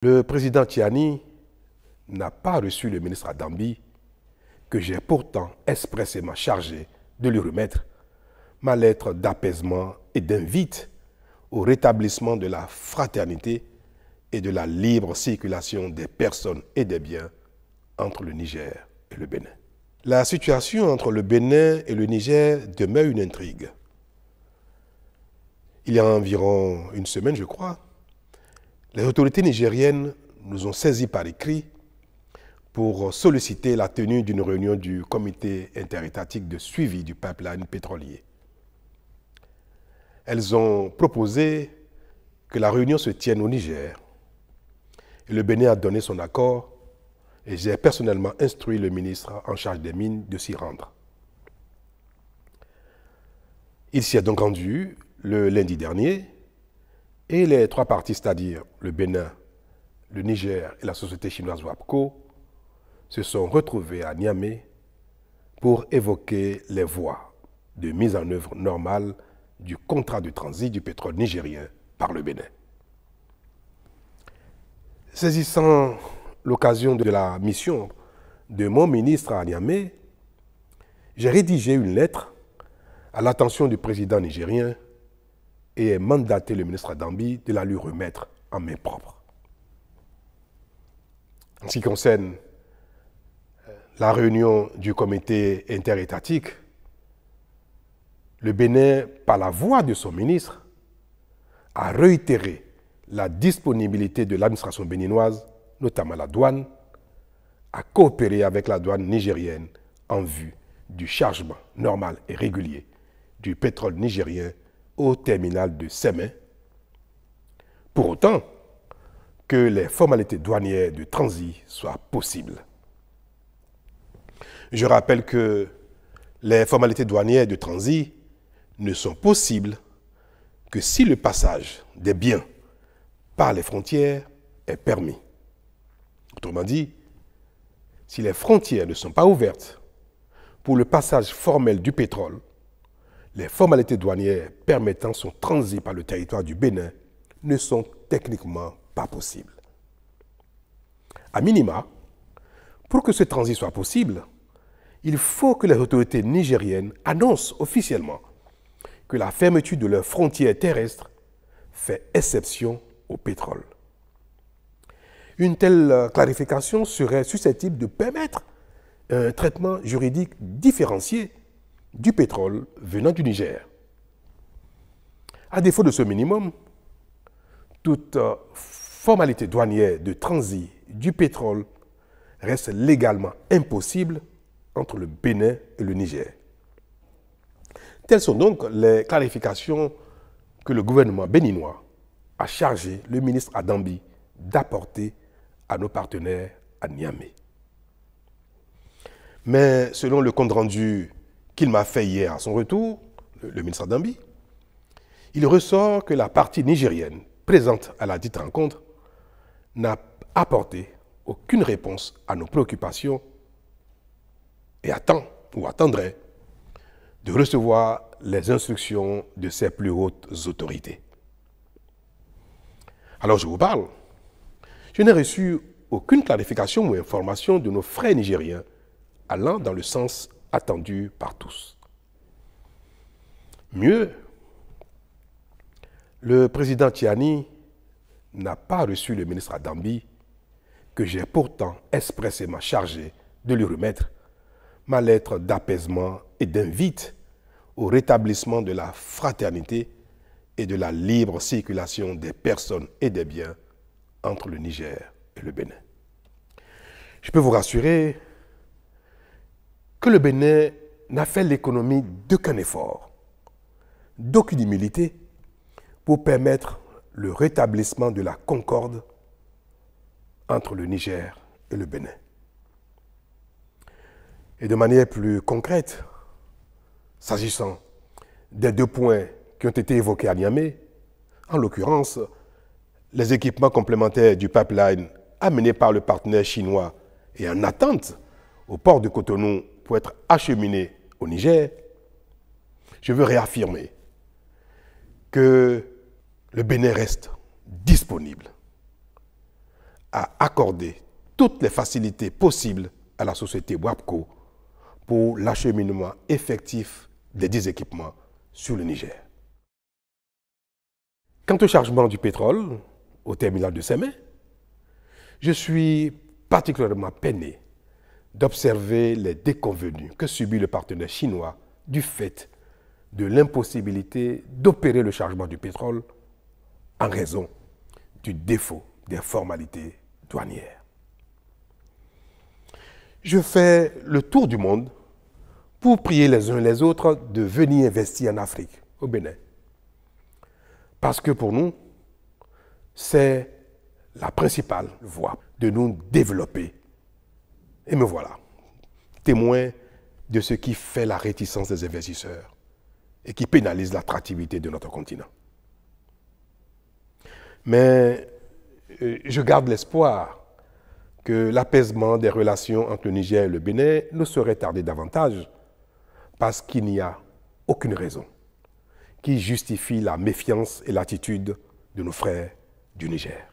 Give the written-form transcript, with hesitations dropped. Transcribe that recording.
Le président Tiani n'a pas reçu le ministre Adambi, que j'ai pourtant expressément chargé de lui remettre ma lettre d'apaisement et d'invite au rétablissement de la fraternité et de la libre circulation des personnes et des biens entre le Niger et le Bénin. La situation entre le Bénin et le Niger demeure une intrigue. Il y a environ une semaine, je crois, les autorités nigériennes nous ont saisis par écrit pour solliciter la tenue d'une réunion du comité interétatique de suivi du pipeline pétrolier. Elles ont proposé que la réunion se tienne au Niger. Et le Bénin a donné son accord et j'ai personnellement instruit le ministre en charge des mines de s'y rendre. Il s'y est donc rendu le lundi dernier et les trois parties, c'est-à-dire le Bénin, le Niger et la société chinoise WAPCO, se sont retrouvés à Niamey pour évoquer les voies de mise en œuvre normale du contrat de transit du pétrole nigérien par le Bénin. Saisissant l'occasion de la mission de mon ministre à Niamey, j'ai rédigé une lettre à l'attention du président nigérien et ai mandaté le ministre Adambi de la lui remettre en main propre. En ce qui concerne la réunion du comité interétatique, le Bénin, par la voix de son ministre, a réitéré la disponibilité de l'administration béninoise, notamment la douane, à coopérer avec la douane nigérienne en vue du chargement normal et régulier du pétrole nigérien au terminal de Sémé, pour autant que les formalités douanières de transit soient possibles. Je rappelle que les formalités douanières de transit ne sont possibles que si le passage des biens par les frontières est permis. Autrement dit, si les frontières ne sont pas ouvertes pour le passage formel du pétrole, les formalités douanières permettant son transit par le territoire du Bénin ne sont techniquement pas possibles. A minima, pour que ce transit soit possible, il faut que les autorités nigériennes annoncent officiellement que la fermeture de leurs frontières terrestres fait exception au pétrole. Une telle clarification serait susceptible de permettre un traitement juridique différencié du pétrole venant du Niger. À défaut de ce minimum, toute formalité douanière de transit du pétrole reste légalement impossible entre le Bénin et le Niger. Telles sont donc les clarifications que le gouvernement béninois a chargé le ministre Adambi d'apporter à nos partenaires à Niamey. Mais selon le compte rendu qu'il m'a fait hier à son retour, le ministre Adambi, il ressort que la partie nigérienne présente à la dite rencontre n'a apporté aucune réponse à nos préoccupations et attend ou attendrait de recevoir les instructions de ses plus hautes autorités. Alors je vous parle, je n'ai reçu aucune clarification ou information de nos frères nigériens allant dans le sens attendu par tous. Mieux, le président Tiani n'a pas reçu le ministre Adambi, que j'ai pourtant expressément chargé de lui remettre ma lettre d'apaisement et d'invite au rétablissement de la fraternité et de la libre circulation des personnes et des biens entre le Niger et le Bénin. Je peux vous rassurer que le Bénin n'a fait l'économie d'aucun effort, d'aucune humilité pour permettre le rétablissement de la concorde entre le Niger et le Bénin. Et de manière plus concrète, s'agissant des deux points qui ont été évoqués à Niamey, en l'occurrence, les équipements complémentaires du pipeline amenés par le partenaire chinois et en attente au port de Cotonou pour être acheminés au Niger, je veux réaffirmer que le Bénin reste disponible à accorder toutes les facilités possibles à la société WAPCO pour l'acheminement effectif des 10 équipements sur le Niger. Quant au chargement du pétrole au terminal de Sémé, je suis particulièrement peiné d'observer les déconvenues que subit le partenaire chinois du fait de l'impossibilité d'opérer le chargement du pétrole en raison du défaut des formalités douanières. Je fais le tour du monde pour prier les uns les autres de venir investir en Afrique, au Bénin. Parce que pour nous, c'est la principale voie de nous développer. Et me voilà, témoin de ce qui fait la réticence des investisseurs et qui pénalise l'attractivité de notre continent. Mais je garde l'espoir que l'apaisement des relations entre le Niger et le Bénin ne saurait tarder davantage parce qu'il n'y a aucune raison qui justifie la méfiance et l'attitude de nos frères du Niger.